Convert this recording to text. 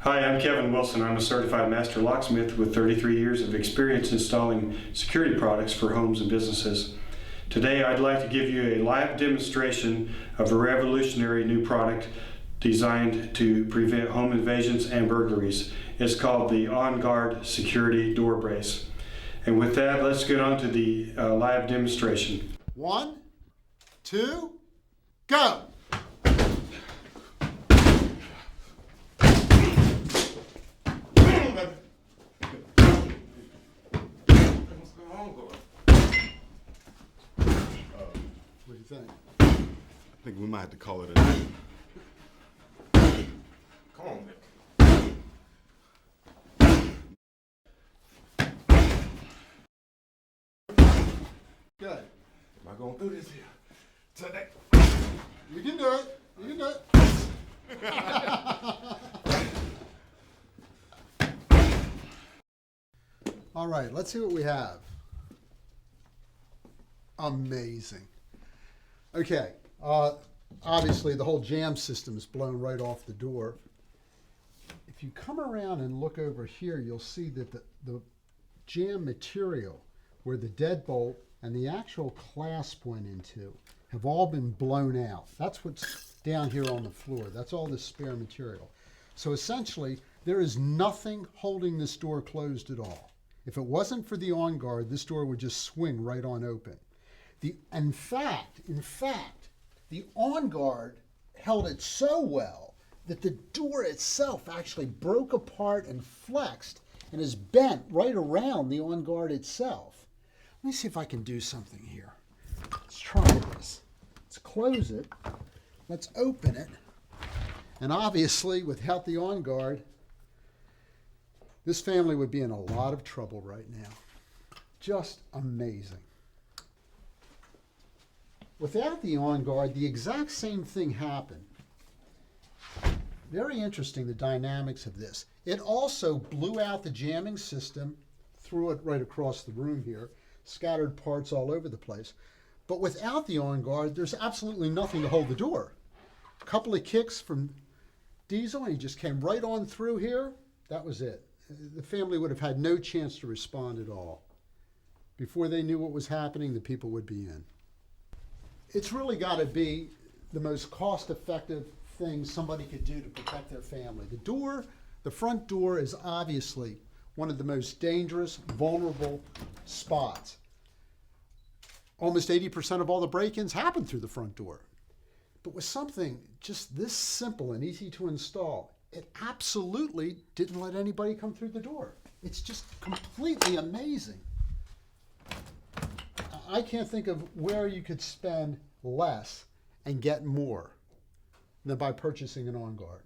Hi, I'm Kevin Wilson. I'm a certified master locksmith with 33 years of experience installing security products for homes and businesses. Today I'd like to give you a live demonstration of a revolutionary new product designed to prevent home invasions and burglaries. It's called the On Guard Security Door Brace. And with that, let's get on to the live demonstration. 1, 2, go! What do you think? I think we might have to call it a day. Come on, Nick. Good. Am I going through this here today? You can do it. You can do it. All right, let's see what we have. Amazing. Okay, obviously the whole jam system is blown right off the door. If you come around and look over here, you'll see that the jam material where the deadbolt and the actual clasp went into have all been blown out. That's what's down here on the floor. That's all the spare material. So essentially, there is nothing holding this door closed at all. If it wasn't for the On Guard, this door would just swing right on open. In fact, the On Guard held it so well that the door itself actually broke apart and flexed and is bent right around the On Guard itself. Let me see if I can do something here. Let's try this. Let's close it. Let's open it. And obviously, without the On Guard, this family would be in a lot of trouble right now. Just amazing. Without the On Guard, the exact same thing happened. Very interesting, the dynamics of this. It also blew out the jamming system, threw it right across the room here, scattered parts all over the place. But without the On Guard, there's absolutely nothing to hold the door. A couple of kicks from Diesel, and he just came right on through here. That was it. The family would have had no chance to respond at all. Before they knew what was happening, the people would be in. It's really got to be the most cost-effective thing somebody could do to protect their family. The front door is obviously one of the most dangerous, vulnerable spots. Almost 80% of all the break-ins happen through the front door. But with something just this simple and easy to install, it absolutely didn't let anybody come through the door. It's just completely amazing. I can't think of where you could spend less and get more than by purchasing an On Guard.